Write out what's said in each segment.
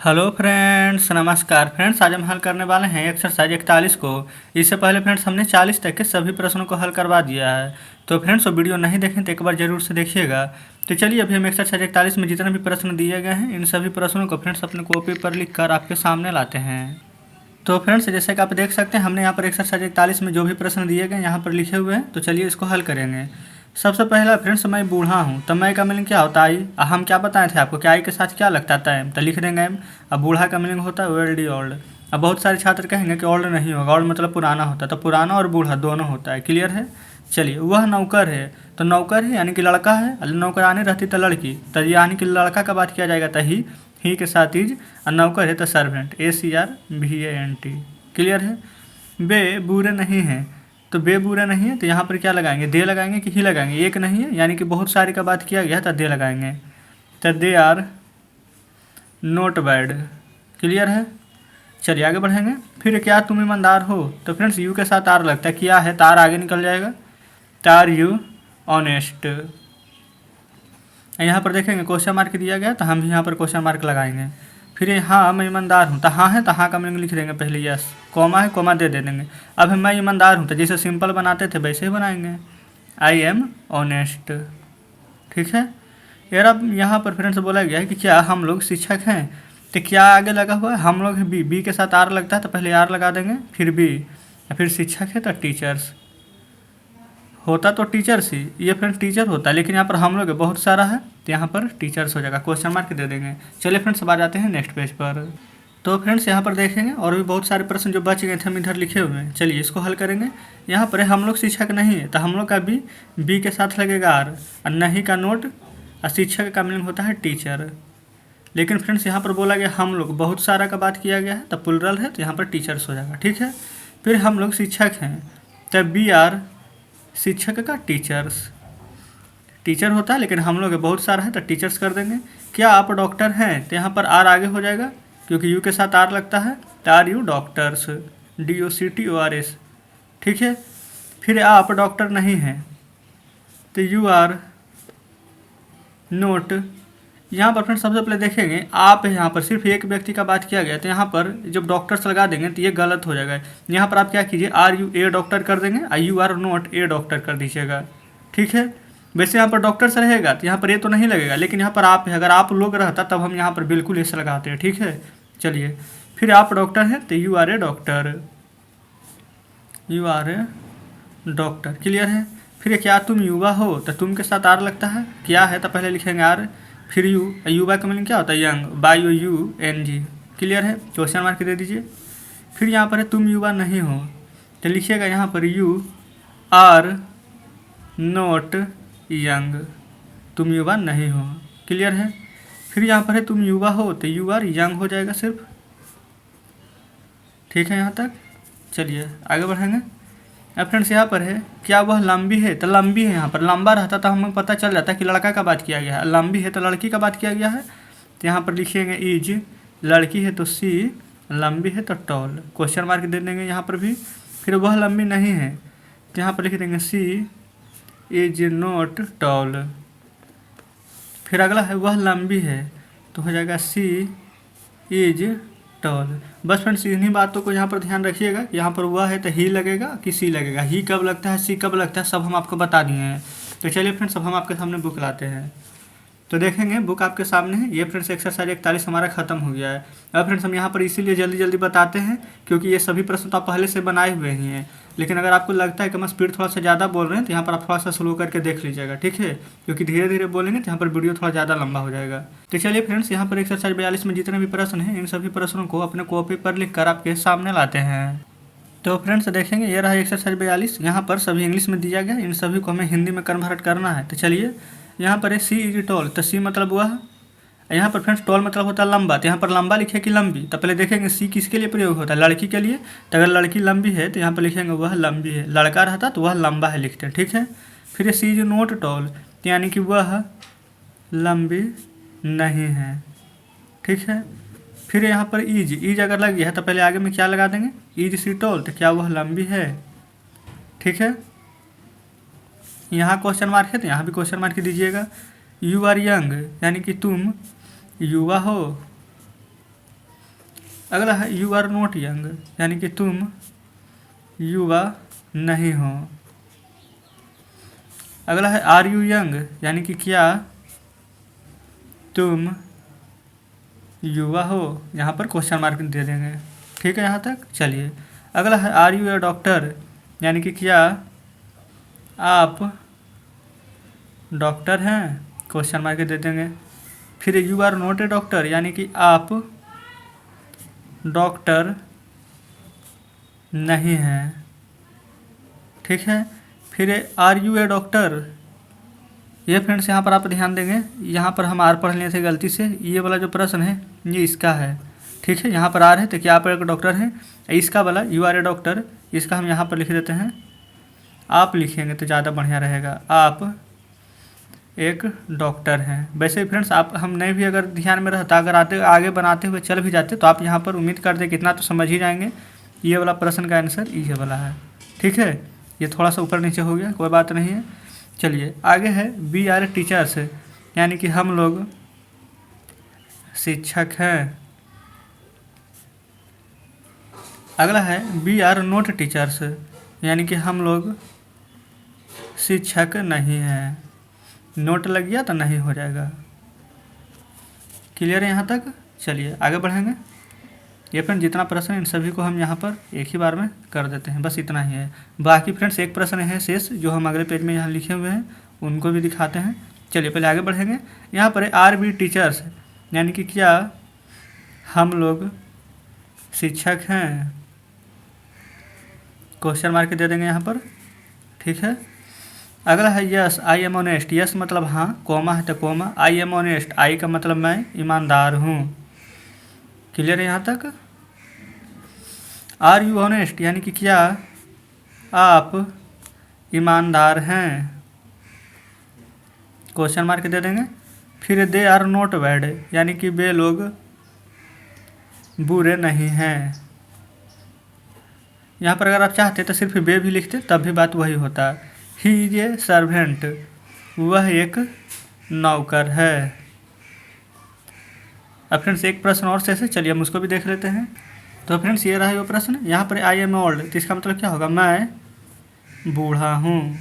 Hello friends, नमस्कार friends. आज हम हल करने वाले हैं एक्सरसाइज 41 को। इससे पहले फ्रेंड्स हमने 40 तक के सभी प्रश्नों को हल करवा दिया है। तो फ्रेंड्स वो वीडियो नहीं देखें तो एक बार ज़रूर से देखिएगा। तो चलिए अभी हम एक्सरसाइज 41 में जितने भी प्रश्न दिए गए हैं इन सभी प्रश्नों को फ्रेंड्स अपने कॉपी पर लिख कर आपके सामने लाते हैं। तो फ्रेंड्स जैसे कि आप देख सकते हैं हमने यहाँ पर एक्सरसाइज 41 में जो भी प्रश्न दिए गए यहाँ पर लिखे हुए हैं। तो चलिए इसको हल करेंगे। सबसे पहला फ्रेंड्स, मैं बूढ़ा हूँ तो मैं का मीनिंग क्या होता है? हम क्या बताए थे आपको कि आई के साथ क्या लगता है? टाइम। तो लिख देंगे हम। अब बूढ़ा का मीनिंग होता है ओल्ड ओल्ड। अब बहुत सारे छात्र कहेंगे कि ओल्ड नहीं होगा, ओल्ड मतलब पुराना होता है। तो पुराना और बूढ़ा दोनों होता है। क्लियर है? चलिए, वह नौकर है तो नौकर है यानी कि लड़का है। नौकरानी रहती तो लड़की, तो यानी कि लड़का का बात किया जाएगा तो ही के साथ इज। और नौकर है तो सर्वेंट, SERVANT। क्लियर है? बे बुरे नहीं हैं तो बे बुरे नहीं है तो यहाँ पर क्या लगाएंगे? दे लगाएंगे कि ही लगाएंगे? एक नहीं है यानी कि बहुत सारे का बात किया गया तो दे लगाएंगे। तो they are not bad. Clear है? चलिए आगे बढ़ेंगे। फिर क्या तुम ईमानदार हो? तो फ्रेंड्स यू के साथ आर लगता है। क्या है? तार आगे निकल जाएगा। तार यू ऑनेस्ट। यहाँ पर देखेंगे क्वेश्चन मार्क दिया गया तो हम भी यहाँ पर क्वेश्चन मार्क लगाएंगे। फिर हाँ मैं ईमानदार हूँ तो हाँ है तो हाँ का मीनिंग लिख देंगे पहले। यस, कॉमा है, कॉमा दे देंगे। अब मैं ईमानदार हूँ तो जैसे सिंपल बनाते थे वैसे ही बनाएंगे। I am honest. ठीक है यार। अब यहाँ पर फ्रेंड्स बोला गया है कि क्या हम लोग शिक्षक हैं? तो क्या आगे लगा हुआ है? हम लोग बी के साथ आर लगता है तो पहले आर लगा देंगे फिर बी। फिर शिक्षक है तो टीचर्स। होता तो टीचर्स ही, ये फ्रेंड्स टीचर होता है लेकिन यहाँ पर हम लोग बहुत सारा है तो यहाँ पर टीचर्स हो जाएगा। क्वेश्चन मार्क दे देंगे। चलिए फ्रेंड्स अब आ जाते हैं नेक्स्ट पेज पर। तो फ्रेंड्स यहाँ पर देखेंगे और भी बहुत सारे प्रश्न जो बच गए थे हम इधर लिखे हुए हैं। चलिए इसको हल करेंगे। यहाँ पर हम लोग शिक्षक नहीं है तो हम लोग का बी के साथ लगेगा आर, और नहीं का नोट, और शिक्षक का मीनिंग होता है टीचर। लेकिन फ्रेंड्स यहाँ पर बोला गया हम लोग बहुत सारा का बात किया गया है तो प्लुरल है तो यहाँ पर टीचर्स हो जाएगा। ठीक है। फिर हम लोग शिक्षक हैं तो बी आर शिक्षक का टीचर्स। टीचर होता है लेकिन हम लोग बहुत सारा है तो टीचर्स कर देंगे। क्या आप डॉक्टर हैं? तो यहाँ पर आर आगे हो जाएगा क्योंकि यू के साथ आर लगता है तो आर यू डॉक्टर्स, DOCTORS। ठीक है। फिर आप डॉक्टर नहीं हैं तो यू आर नोट। यहाँ पर फ्रेंड्स सबसे पहले देखेंगे आप है, यहाँ पर सिर्फ एक व्यक्ति का बात किया गया तो यहाँ पर जब डॉक्टर्स लगा देंगे तो ये गलत हो जाएगा। यहाँ पर आप क्या कीजिए? आर यू ए डॉक्टर कर देंगे और you are not a doctor कर दीजिएगा। ठीक है। वैसे यहाँ पर डॉक्टर्स रहेगा तो यहाँ पर ये तो नहीं लगेगा लेकिन यहाँ पर आप है, अगर आप लोग रहता तब हम यहाँ पर बिल्कुल ऐसे लगाते हैं। ठीक है। चलिए फिर आप डॉक्टर हैं तो you are a doctor, you are a doctor. Clear है? फिर क्या तुम युवा हो तो तुम के साथ आर लगता है। क्या है तो पहले लिखेंगे आर, फिर युवा का मीनिंग क्या होता है? Young, YOUNG। क्लियर है? क्वेश्चन मार्क दे दीजिए। फिर यहाँ पर है तुम युवा नहीं हो तो लिखिएगा यहाँ पर यू आर नोट यंग, तुम युवा नहीं हो। क्लियर है? फिर यहाँ पर है तुम युवा हो तो यू आर यंग हो जाएगा सिर्फ। ठीक है यहाँ तक। चलिए आगे बढ़ेंगे। अब फ्रेंड्स यहाँ पर है क्या वह लंबी है तो लंबी है। यहाँ पर लंबा रहता तो हमें पता चल जाता कि लड़का का बात किया गया है। लंबी है तो लड़की का बात किया गया है तो यहाँ पर लिखिएगा इज। लड़की है तो सी, लंबी है तो टॉल। क्वेश्चन मार्क दे देंगे यहाँ पर भी। फिर वह लंबी नहीं है तो यहाँ पर लिख देंगे सी इज नॉट टॉल। फिर अगला है वह लंबी है तो हो जाएगा सी इज टॉल। बस फ्रेंड्स इन्हीं बातों को यहाँ पर ध्यान रखिएगा। यहाँ पर वह है तो ही लगेगा कि सी लगेगा, ही कब लगता है, सी कब लगता है, सब हम आपको बता दिए हैं। तो चलिए फ्रेंड्स अब हम आपके सामने बुक लाते हैं। तो देखेंगे बुक आपके सामने है। ये फ्रेंड्स एक्सरसाइज 41 हमारा खत्म हो गया है। अब फ्रेंड्स हम यहाँ पर इसीलिए जल्दी जल्दी बताते हैं क्योंकि ये सभी प्रश्न तो आप पहले से बनाए हुए ही हैं। लेकिन अगर आपको लगता है कि हम स्पीड थोड़ा सा ज़्यादा बोल रहे हैं तो यहाँ पर आप थोड़ा सा स्लो करके देख लीजिएगा। ठीक है? क्योंकि धीरे धीरे बोलेंगे तो यहाँ पर वीडियो थोड़ा ज़्यादा लंबा हो जाएगा। तो चलिए फ्रेंड्स यहाँ पर एक्सरसाइज 42 में जितने भी प्रश्न हैं इन सभी प्रश्नों को अपने कॉपी पर लिख कर आपके सामने लाते हैं। तो फ्रेंड्स देखेंगे ये रहा एक्सरसाइज 42। यहाँ पर सभी इंग्लिश में दिया गया, इन सभी को हमें हिंदी में कन्वर्ट करना है। तो चलिए यहाँ पर है सी इज टॉल तो सी मतलब वह। यहाँ पर फ्रेंड्स टॉल मतलब होता है लंबा तो यहाँ पर लंबा लिखे कि लंबी। तो पहले देखेंगे सी किसके लिए प्रयोग होता है? लड़की के लिए। तो अगर लड़की लंबी है तो यहाँ पर लिखेंगे वह लंबी है। लड़का रहता तो वह लंबा है लिखते हैं। ठीक है। फिर सी इज नॉट टॉल तो यानी कि वह लंबी नहीं है। ठीक है। फिर यहाँ पर इज अगर लग गया है तो पहले आगे में क्या लगा देंगे? इज सी टॉल तो क्या वह लंबी है। ठीक है। यहाँ क्वेश्चन मार्क है तो यहाँ भी क्वेश्चन मार्क दीजिएगा। यू आर यंग यानी कि तुम युवा हो। अगला है यू आर नॉट यंग, यानी कि तुम युवा नहीं हो। अगला है आर यू यंग, यानी कि क्या तुम युवा हो, यहाँ पर क्वेश्चन मार्क दे देंगे। ठीक है यहाँ तक। चलिए अगला है आर यू ए डॉक्टर, यानी कि क्या आप डॉक्टर हैं, क्वेश्चन मार्क दे देंगे। फिर you are not a doctor, यानी कि आप डॉक्टर नहीं हैं। ठीक है। फिर आर यू ए डॉक्टर, ये फ्रेंड्स यहाँ पर आप ध्यान देंगे, यहाँ पर हम आर पढ़ लिए थे गलती से, ये वाला जो प्रश्न है ये इसका है। ठीक है। यहाँ पर आर है तो क्या आप एक डॉक्टर हैं, इसका वाला यू आर ए डॉक्टर, इसका हम यहाँ पर लिख देते हैं, आप लिखेंगे तो ज़्यादा बढ़िया रहेगा, आप एक डॉक्टर हैं। वैसे फ्रेंड्स आप हम नहीं भी अगर ध्यान में रहता, अगर आगे बनाते हुए चल भी जाते तो आप यहाँ पर उम्मीद करते कितना तो समझ ही जाएंगे। ये वाला प्रश्न का आंसर ये वाला है। ठीक है। ये थोड़ा सा ऊपर नीचे हो गया, कोई बात नहीं है। चलिए आगे है वी आर टीचर्स, यानी कि हम लोग शिक्षक हैं। अगला है वी आर नॉट टीचर्स, यानी कि हम लोग शिक्षक नहीं हैं। नोट लग गया तो नहीं हो जाएगा। क्लियर है यहाँ तक। चलिए आगे बढ़ेंगे। ये फ्रेंड जितना प्रश्न है इन सभी को हम यहाँ पर एक ही बार में कर देते हैं, बस इतना ही है। बाकी फ्रेंड्स एक प्रश्न है शेष जो हम अगले पेज में यहाँ लिखे हुए हैं, उनको भी दिखाते हैं। चलिए पहले आगे बढ़ेंगे। यहाँ पर आर वी टीचर्स, यानी कि क्या हम लोग शिक्षक हैं, क्वेश्चन मार्क दे देंगे यहाँ पर। ठीक है। अगला है yes I am honest, yes मतलब हाँ, कोमा है तो कोमा, आई एम ऑनेस्ट, आई का मतलब मैं ईमानदार हूँ। क्लियर है यहाँ तक। आर यू ऑनेस्ट, यानी कि क्या आप ईमानदार हैं, क्वेश्चन मार्क दे देंगे। फिर दे आर नॉट बैड, यानी कि वे लोग बुरे नहीं हैं। यहाँ पर अगर आप चाहते तो सिर्फ वे भी लिखते तब भी बात वही होता। ही इज ए सर्वेंट, वह एक नौकर है। अब फ्रेंड्स एक प्रश्न और से चलिए हम उसको भी देख लेते हैं। तो फ्रेंड्स ये रहा वो प्रश्न। यहाँ पर आई एम ओल्ड, तो इसका मतलब क्या होगा, मैं बूढ़ा हूँ।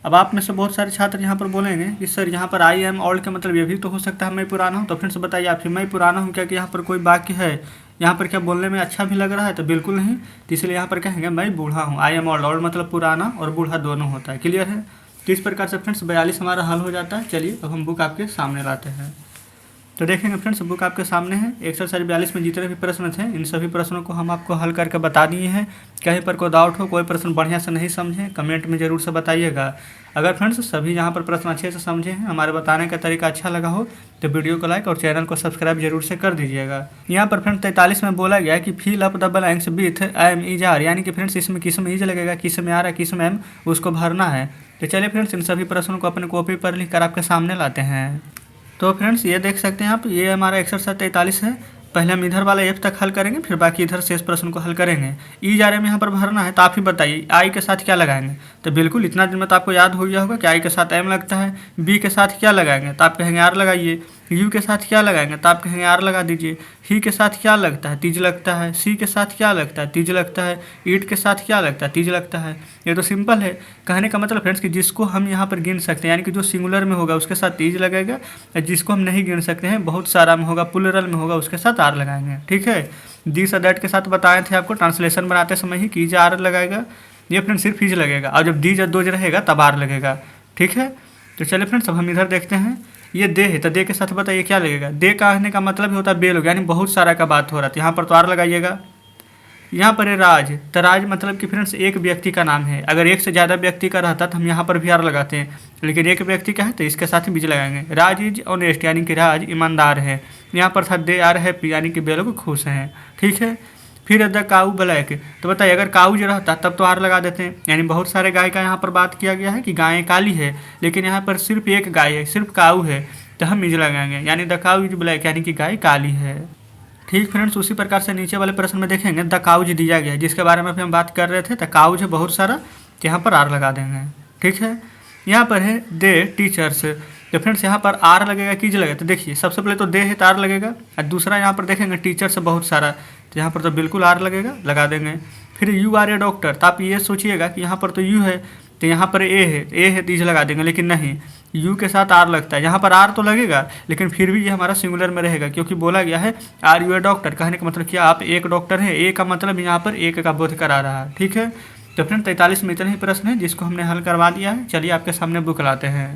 अब आप में से बहुत सारे छात्र यहाँ पर बोलेंगे कि सर यहाँ पर आई एम ओल्ड का मतलब ये भी तो हो सकता है मैं पुराना हूँ। तो फ्रेंड्स बताइए आप ही, मैं पुराना हूँ क्या कि यहाँ पर कोई वाक्य है यहाँ पर क्या बोलने में अच्छा भी लग रहा है, तो बिल्कुल नहीं। तो इसलिए यहाँ पर कहेंगे मैं बूढ़ा हूँ। आई एम ओल्ड, ओल्ड मतलब पुराना और बूढ़ा दोनों होता है। क्लियर है। तो इस प्रकार से फ्रेंड्स 42 हमारा हल हो जाता है। चलिए अब हम बुक आपके सामने लाते हैं। तो देखेंगे फ्रेंड्स बुक आपके सामने है। एक्सरसाइज 42 में जितने भी प्रश्न थे इन सभी प्रश्नों को हम आपको हल करके बता दिए हैं। कहीं पर कोई डाउट हो, कोई प्रश्न बढ़िया से नहीं समझे, कमेंट में ज़रूर से बताइएगा। अगर फ्रेंड्स सभी यहाँ पर प्रश्न अच्छे से समझे हैं, हमारे बताने का तरीका अच्छा लगा हो तो वीडियो को लाइक और चैनल को सब्सक्राइब जरूर से कर दीजिएगा। यहाँ पर फ्रेंड्स 43 में बोला गया कि fill up the blanks with am is are, यानी कि फ्रेंड्स इसमें किस में इज लगेगा, किस में आर है, किस में एम, उसको भरना है। तो चलिए फ्रेंड्स इन सभी प्रश्नों को अपने कॉपी पर लिख कर आपके सामने लाते हैं। तो फ्रेंड्स ये देख सकते हैं आप, ये हमारा एक्सरसाइज 43 है। पहले हम इधर वाला एफ तक हल करेंगे, फिर बाकी इधर शेष प्रश्न को हल करेंगे। ई जा रहे में यहाँ पर भरना है। तो आप ही बताइए आई के साथ क्या लगाएंगे। तो बिल्कुल इतना दिन में तो आपको याद हो गया होगा कि आई के साथ एम लगता है। बी के साथ क्या लगाएंगे तो आप कहेंगे आर लगाइए। यू के साथ क्या लगाएंगे तो आप कहेंगे आर लगा दीजिए। ही के साथ क्या लगता है, तीज लगता है। सी के साथ क्या लगता है, तीज लगता है। ईट के साथ क्या लगता है, तीज लगता है। ये तो सिंपल है। कहने का मतलब फ्रेंड्स कि जिसको हम यहाँ पर गिन सकते हैं, यानी कि जो सिंगुलर में होगा उसके साथ तीज लगेगा, और जिसको हम नहीं गिन सकते हैं, बहुत सारा में होगा, प्लूरल में होगा, उसके साथ आर लगाएंगे। ठीक है। दिस और दैट के साथ बताए थे आपको ट्रांसलेशन बनाते समय ही कि आर लगेगा। ये फ्रेंड्स सिर्फ इज लगेगा, और जब दीज और दोज रहेगा तब आर लगेगा। ठीक है। तो चलिए फ्रेंड्स अब हम इधर देखते हैं। ये दे है तो दे के साथ बताइए क्या लगेगा। दे कहने का मतलब होता है बे लोग, यानी बहुत सारा का बात हो रहा था। यहाँ पर तो आर लगाइएगा। यहाँ पर है राज, तो राज मतलब कि फ्रेंड्स एक व्यक्ति का नाम है। अगर एक से ज़्यादा व्यक्ति का रहता तो हम यहाँ पर भी आर लगाते हैं, लेकिन एक व्यक्ति का है तो इसके साथ ही बीज लगाएंगे। राज इज ऑनेस्ट, यानी कि राज ईमानदार है। यहाँ पर था दे आर हैप्पी, यानी कि वे लोग खुश हैं। ठीक है। फिर द काऊ ब्लैक, तो बताइए अगर काऊ जो रहता तब तो आर लगा देते हैं, यानी बहुत सारे गाय का यहाँ पर बात किया गया है कि गायें काली है, लेकिन यहाँ पर सिर्फ एक गाय है, सिर्फ काऊ है, तो हम इज लगाएंगे, यानी द काऊ इज ब्लैक, यानी कि गाय काली है। ठीक फ्रेंड्स उसी प्रकार से नीचे वाले प्रश्न में देखेंगे द काउज दिया गया है, जिसके बारे में हम बात कर रहे थे। द काउज है बहुत सारा, यहाँ पर आर लगा देंगे। ठीक है। यहाँ पर है दे टीचर्स, तो फ्रेंड्स यहाँ पर आर लगेगा कीज लगेगा, तो देखिए सबसे पहले तो दे है तो आर लगेगा, और दूसरा यहाँ पर देखेंगे टीचर से बहुत सारा, तो यहाँ पर तो बिल्कुल आर लगेगा, लगा देंगे। फिर यू आर ए डॉक्टर, तो आप ये सोचिएगा कि यहाँ पर तो यू है तो यहाँ पर ए है तो इज लगा देंगे, लेकिन नहीं, यू के साथ आर लगता है। यहाँ पर आर तो लगेगा लेकिन फिर भी ये हमारा सिंगुलर में रहेगा, क्योंकि बोला गया है आर यू ए डॉक्टर। कहने का मतलब क्या, आप एक डॉक्टर हैं, ए का मतलब यहाँ पर एक का बोध करा रहा है, ठीक है। तो फ्रेंड 43 में इतने ही प्रश्न है जिसको हमने हल करवा दिया है। चलिए आपके सामने बुक लाते हैं।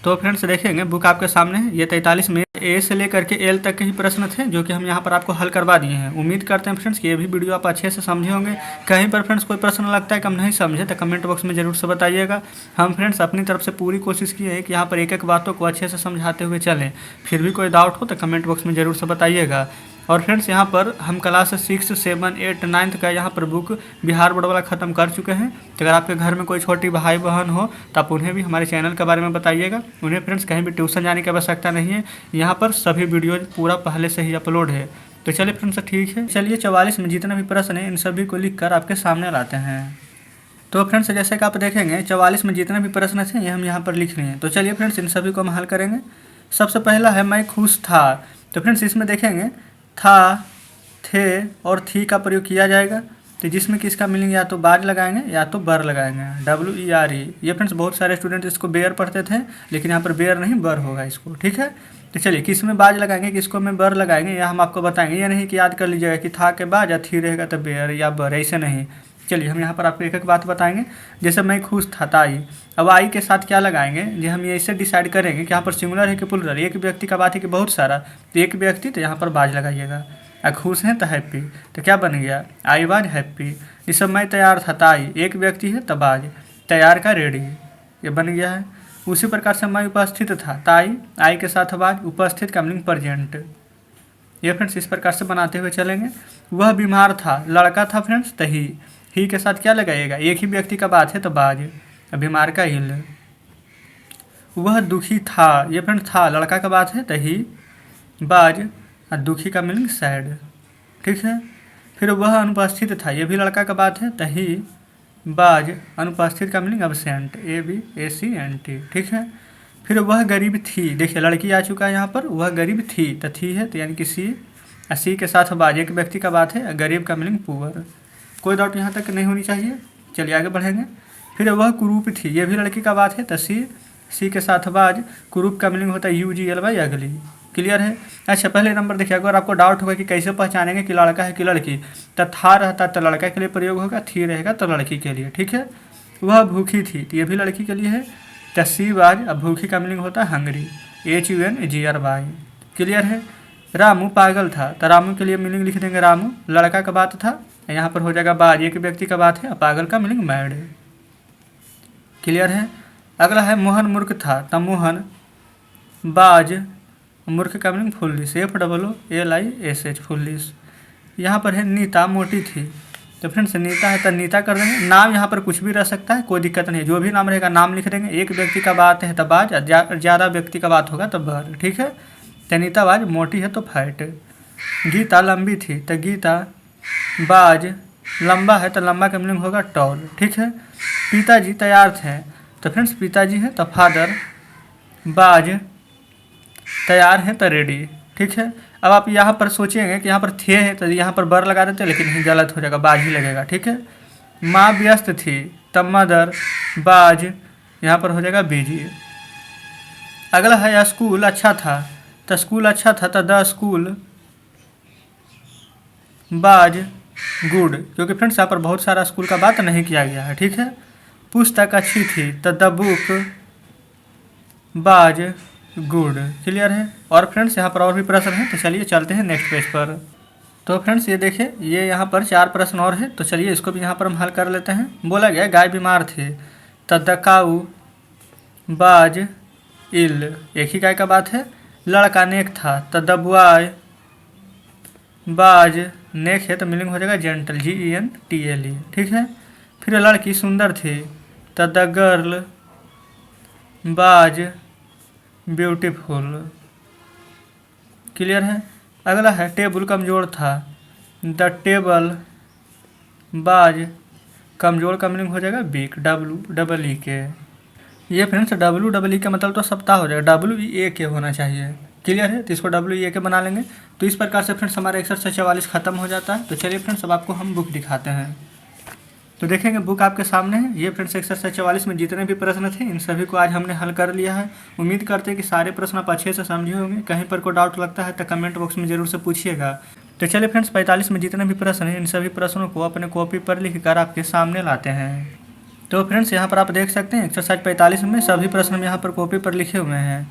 तो फ्रेंड्स देखेंगे बुक आपके सामने है, ये 43 में ए से लेकर के एल तक के ही प्रश्न थे जो कि हम यहाँ पर आपको हल करवा दिए हैं। उम्मीद करते हैं फ्रेंड्स कि ये भी वीडियो आप अच्छे से समझे होंगे। कहीं पर फ्रेंड्स कोई प्रश्न लगता है कि हम नहीं समझे तो कमेंट बॉक्स में जरूर से बताइएगा। हम फ्रेंड्स अपनी तरफ से पूरी कोशिश की है कि यहाँ पर एक एक बातों को अच्छे से समझाते हुए चलें। फिर भी कोई डाउट हो तो कमेंट बॉक्स में जरूर से बताइएगा। और फ्रेंड्स यहाँ पर हम क्लास 6, 7, 8, 9 का यहाँ पर बुक बिहार बोर्ड वाला ख़त्म कर चुके हैं। तो अगर आपके घर में कोई छोटी भाई बहन हो तो आप उन्हें भी हमारे चैनल के बारे में बताइएगा। उन्हें फ्रेंड्स कहीं भी ट्यूशन जाने की आवश्यकता नहीं है, यहाँ पर सभी वीडियो पूरा पहले से ही अपलोड है। तो चलिए फ्रेंड्स ठीक है, चलिए 44 में जितना भी प्रश्न है इन सभी को लिख कर आपके सामने लाते हैं। तो फ्रेंड्स जैसे कि आप देखेंगे 44 में जितने भी प्रश्न थे ये हम यहाँ पर लिख लिए हैं। तो चलिए फ्रेंड्स इन सभी को हम हल करेंगे। सबसे पहला है मैं खुश था। तो फ्रेंड्स इसमें देखेंगे था, थे और थी का प्रयोग किया जाएगा, तो जिसमें कि इसका मीनिंग या तो बाज लगाएंगे या तो बर लगाएंगे, WERE। ये फ्रेंड्स बहुत सारे स्टूडेंट इसको बेयर पढ़ते थे, लेकिन यहाँ पर बेयर नहीं बर होगा इसको, ठीक है। तो चलिए किस में बाज लगाएंगे किसको में बर लगाएंगे यह हम आपको बताएंगे। ये नहीं कि याद कर लीजिएगा कि था के बाद या थी रहेगा तो बेयर या बर, ऐसे नहीं। चलिए हम यहाँ पर आपको एक एक बात बताएंगे। जैसे मैं खुश था, ताई, अब आई के साथ क्या लगाएंगे, ये हम ये ऐसे डिसाइड करेंगे कि यहाँ पर सिंगुलर है कि प्लुरल। एक व्यक्ति का बात है कि बहुत सारा, तो एक व्यक्ति, तो यहाँ पर बाज लगाइएगा। खुश हैं तो हैप्पी, तो क्या बन गया आई वाज हैप्पी। जैसे मैं तैयार था, ताई, एक व्यक्ति है तो बाज, तैयार का रेडी, ये बन गया है। उसी प्रकार से मैं उपस्थित था, ताई, आई के साथ बाज, उपस्थित का मीनिंग प्रेजेंट। ये फ्रेंड्स इस प्रकार से बनाते हुए चलेंगे। वह बीमार था, लड़का था फ्रेंड्स तो ही के साथ क्या लगाइएगा, एक ही व्यक्ति का बात है तो बाज, बीमार का इल। वह दुखी था, ये फ्रेंड्स था, लड़का का बात है तो ही, बाज, और दुखी का मीनिंग सैड, ठीक है। फिर वह अनुपस्थित था, ये भी लड़का का बात है तो ही, बाज, अनुपस्थित का मीनिंग एब्सेंट, ABSENT, ठीक है। फिर वह गरीब थी, देखिए लड़की आ चुका है यहाँ पर, वह गरीब थी तो थी है तो यानी कि सी के साथ बाज, एक व्यक्ति का बात है, गरीब का मीनिंग पुअर। कोई डाउट यहाँ तक नहीं होनी चाहिए। चलिए आगे बढ़ेंगे। फिर वह कुरूप थी, ये भी लड़की का बात है तो सी के साथ बाज, कुरूप का मीनिंग होता है UGLY, अगली। क्लियर है। अच्छा पहले नंबर देखिए, अगर आपको डाउट होगा कि कैसे पहचानेंगे कि लड़का है कि लड़की, तो था रहता तो लड़का के लिए प्रयोग होगा, थी रहेगा तो लड़की के लिए, ठीक है। वह भूखी थी, तो ये भी लड़की के लिए है, तो सी बाज, अब भूखी का मीनिंग होता है हंगरी, HUNGRY। क्लियर है। रामू पागल था, तो रामू के लिए मीनिंग लिख देंगे रामू, लड़का का बात था, यहाँ पर हो जाएगा बाज, एक व्यक्ति का बात है, पागल का मीनिंग मैड। क्लियर है। अगला है मोहन मूर्ख था, तो मोहन, बाज, मूर्ख का मीनिंग फुल्लिश, FOOLISH, फुल्लिश। यहाँ पर है नीता मोटी थी, तो फ्रेंड्स नीता है तो नीता कर देंगे। नाम यहाँ पर कुछ भी रह सकता है, कोई दिक्कत नहीं, जो भी नाम रहेगा नाम लिख देंगे। एक व्यक्ति का बात है तो बाज, ज़्यादा व्यक्ति का बात होगा तो बर, ठीक है। तो नीता बाज, मोटी है तो फैट। गीता लंबी थी, तो गीता, बाज, लंबा है तो लंबा का मीनिंग होगा टॉल, ठीक है। पिताजी तैयार थे, तो फ्रेंड्स पिताजी है तो फादर, बाज, तैयार है तो रेडी, ठीक है। अब आप यहाँ पर सोचेंगे कि यहाँ पर थे है तो यहाँ पर बर लगा देते, लेकिन नहीं, गलत हो जाएगा, बाज ही लगेगा, ठीक है। माँ व्यस्त थी, तब मदर, बाज, यहाँ पर हो जाएगा बिजी। अगला है स्कूल अच्छा था, तो स्कूल अच्छा था तो द स्कूल, बाज, गुड, क्योंकि फ्रेंड्स यहाँ पर बहुत सारा स्कूल का बात नहीं किया गया है, ठीक है। पुस्तक अच्छी थी तो द बुक, बाज, गुड। क्लियर है। और फ्रेंड्स यहाँ पर और भी प्रश्न है, तो चलिए चलते हैं नेक्स्ट पेज पर। तो फ्रेंड्स ये देखिए, ये यहाँ पर 4 प्रश्न और है, तो चलिए इसको भी यहाँ पर हम हल कर लेते हैं। बोला गया गाय बीमार थी, तो द काऊ, बाज, इल, एक ही गाय का बात है। लड़का नेक था, तो द बॉय, बाज, नेक है तो मीनिंग हो जाएगा जेंटल, GENTLE, ठीक है। फिर लड़की सुंदर थी, तो द गर्ल, बाज, ब्यूटीफुल। क्लियर है। अगला है टेबल कमज़ोर था, द टेबल, बाज, कमज़ोर का मीनिंग हो जाएगा वीक, WEEK। ये फ्रेंड्स WEE का मतलब तो सप्ताह हो जाएगा, WEAK होना चाहिए। क्लियर है, तो इसको WEAK बना लेंगे। तो इस प्रकार से फ्रेंड्स हमारा एक्सरसाइज 44 खत्म हो जाता है। तो चलिए फ्रेंड्स अब आपको हम बुक दिखाते हैं। तो देखेंगे बुक आपके सामने है। ये फ्रेंड्स एक्सरसाइज 44 में जितने भी प्रश्न थे इन सभी को आज हमने हल कर लिया है। उम्मीद करते हैं कि सारे प्रश्न आप अच्छे से समझे होंगे। कहीं पर कोई डाउट लगता है तो कमेंट बॉक्स में जरूर से पूछिएगा। तो चलिए फ्रेंड्स 45 में जितने भी प्रश्न हैं इन सभी प्रश्नों को अपने कॉपी पर लिखकर आपके सामने लाते हैं। तो फ्रेंड्स यहाँ पर आप देख सकते हैं एक्सरसाइज 45 में सभी प्रश्न यहाँ पर कॉपी पर लिखे हुए हैं।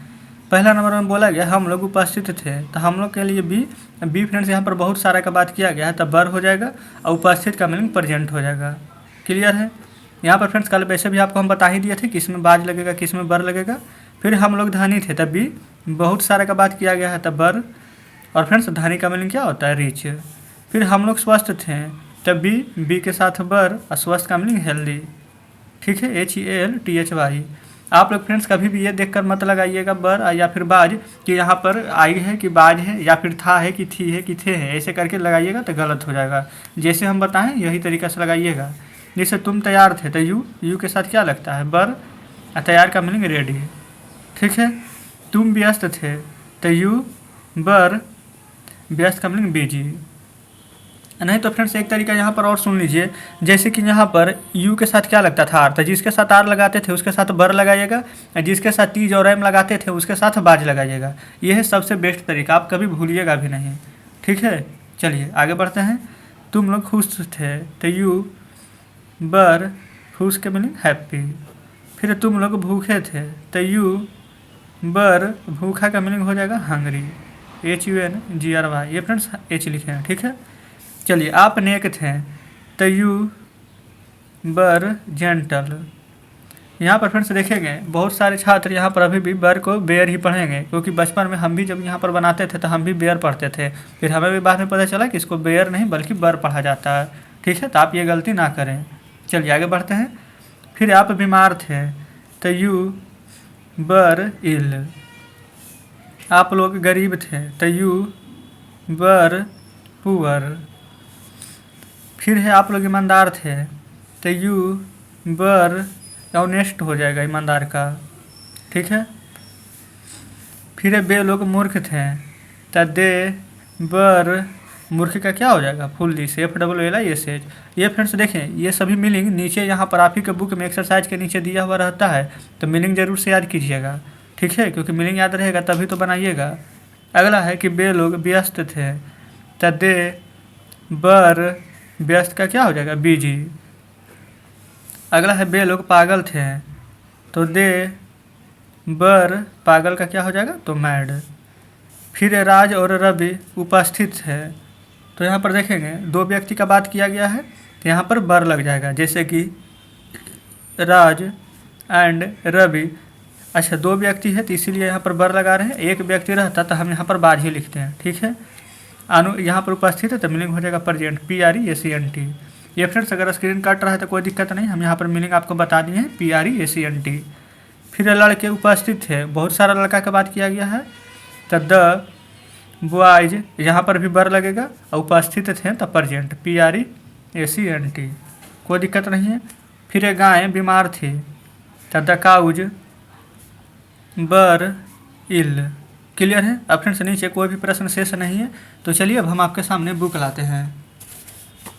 पहला नंबर में बोला गया हम लोग उपस्थित थे, तो हम लोग के लिए बी फ्रेंड्स यहाँ पर बहुत सारा का बात किया गया है, तब बर हो जाएगा और उपस्थित का मीनिंग प्रेजेंट हो जाएगा। क्लियर है। यहाँ पर फ्रेंड्स कल वैसे भी आपको हम बता ही दिए थे किस में बाज लगेगा किस में बर लगेगा। फिर हम लोग धनी थे तब बी, बहुत सारा का बात किया गया है तब बर, और फ्रेंड्स धनी का मीनिंग क्या होता है रिच। फिर हम लोग स्वस्थ थे तब बी के साथ बर और स्वस्थ का मीनिंग हेल्दी। ठीक है, HEALTHY। आप लोग फ्रेंड्स कभी भी ये देखकर मत लगाइएगा बर या फिर बाज कि यहाँ पर आई है कि बाज है या फिर था है कि थी है कि थे है, ऐसे करके लगाइएगा तो गलत हो जाएगा। जैसे हम बताएं यही तरीका से लगाइएगा। जैसे तुम तैयार थे तो यू के साथ क्या लगता है बर, तैयार का मीनिंग रेडी। ठीक है, तुम व्यस्त थे तो यू बर, व्यस्त का मीनिंग बिजी। नहीं तो फ्रेंड्स एक तरीका यहाँ पर और सुन लीजिए। जैसे कि यहाँ पर यू के साथ क्या लगता था आर, तो जिसके साथ आर लगाते थे उसके साथ बर लगाइएगा, जिसके साथ तीज और एम लगाते थे उसके साथ बाज लगाइएगा। यह है सबसे बेस्ट तरीका, आप कभी भूलिएगा भी नहीं। ठीक है, चलिए आगे बढ़ते हैं। तुम लोग खुश थे तो यू बर, खुश के मीनिंग हैप्पी। फिर तुम लोग भूखे थे तो यू बर, भूखा का मीनिंग हो जाएगा हंगरी, HUNGRY। ये फ्रेंड्स H लिखे हैं। ठीक है, चलिए आप नेक थे तो यू बर जेंटल। यहाँ पर फ्रेंड्स देखेंगे बहुत सारे छात्र यहाँ पर अभी भी बर को बेयर ही पढ़ेंगे, क्योंकि बचपन में हम भी जब यहाँ पर बनाते थे तो हम भी बेयर पढ़ते थे। फिर हमें भी बाद में पता चला कि इसको बेयर नहीं बल्कि बर पढ़ा जाता है। ठीक है, तो आप ये गलती ना करें। चलिए आगे बढ़ते हैं। फिर आप बीमार थे तो यू बर इल। आप लोग गरीब थे तो यू बर पुअर। फिर है आप लोग ईमानदार थे तो यू बर ऑनेस्ट हो जाएगा ईमानदार का। ठीक है, फिर है बे लोग मूर्ख थे तो दे बर, मूर्ख का क्या हो जाएगा फुल्ली, FWLISH। ये फ्रेंड्स देखें ये सभी मीनिंग नीचे यहाँ पर आप ही के बुक में एक्सरसाइज के नीचे दिया हुआ रहता है, तो मीनिंग जरूर से याद कीजिएगा। ठीक है, क्योंकि मीनिंग याद रहेगा तभी तो बनाइएगा। अगला है कि बे लोग व्यस्त थे तो दे बर, व्यस्त का क्या हो जाएगा बिजी। अगला है बे लोग पागल थे तो दे बर, पागल का क्या हो जाएगा तो मैड। फिर राज और रवि उपस्थित है, तो यहाँ पर देखेंगे दो व्यक्ति का बात किया गया है तो यहाँ पर बर लग जाएगा, जैसे कि राज एंड रवि। अच्छा, दो व्यक्ति है तो इसीलिए यहाँ पर बर लगा रहे हैं। एक व्यक्ति रहता तो हम यहाँ पर बाज ही लिखते हैं। ठीक है, यहाँ पर उपस्थित है तो मीनिंग हो जाएगा प्रेजेंट, PRESENT। ये फ्रेंड्स अगर स्क्रीन कट रहा है तो कोई दिक्कत नहीं, हम यहाँ पर मीनिंग आपको बता दिए हैं PRESENT। फिर लड़के उपस्थित थे, बहुत सारा लड़का का बात किया गया है तो द बॉयज, यहाँ पर भी बर लगेगा और उपस्थित थे तो प्रेजेंट, PRESENT। कोई दिक्कत नहीं है। फिर गाय बीमार थी तो द काउज बर इल। क्लियर है। अब फ्रेंड्स नीचे कोई भी प्रश्न शेष नहीं है। तो चलिए अब हम आपके सामने बुक लाते हैं।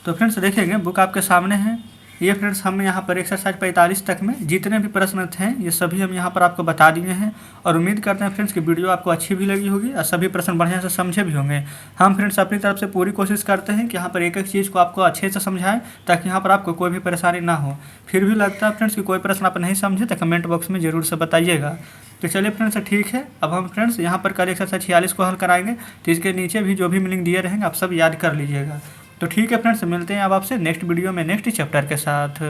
तो फ्रेंड्स देखेंगे बुक आपके सामने है। ये फ्रेंड्स हम यहाँ पर एक्सरसाइज 45 तक में जितने भी प्रश्न थे ये सभी हम यहाँ पर आपको बता दिए हैं, और उम्मीद करते हैं फ्रेंड्स कि वीडियो आपको अच्छी भी लगी होगी और सभी प्रश्न बढ़िया से समझे भी होंगे। हम फ्रेंड्स अपनी तरफ से पूरी कोशिश करते हैं कि यहाँ पर एक एक चीज़ को आपको अच्छे से समझाएं ताकि यहाँ पर आपको कोई भी परेशानी ना हो। फिर भी लगता है फ्रेंड्स कि कोई प्रश्न आप नहीं समझे तो कमेंट बॉक्स में ज़रूर से बताइएगा। तो चलिए फ्रेंड्स ठीक है, अब हम फ्रेंड्स यहाँ पर कल एक्सरसाइज 46 को हल कराएंगे, तो इसके नीचे भी जो भी मीनिंग दिए रहेंगे आप सब याद कर लीजिएगा। तो ठीक है फ्रेंड्स, मिलते हैं अब आपसे नेक्स्ट वीडियो में नेक्स्ट चैप्टर के साथ।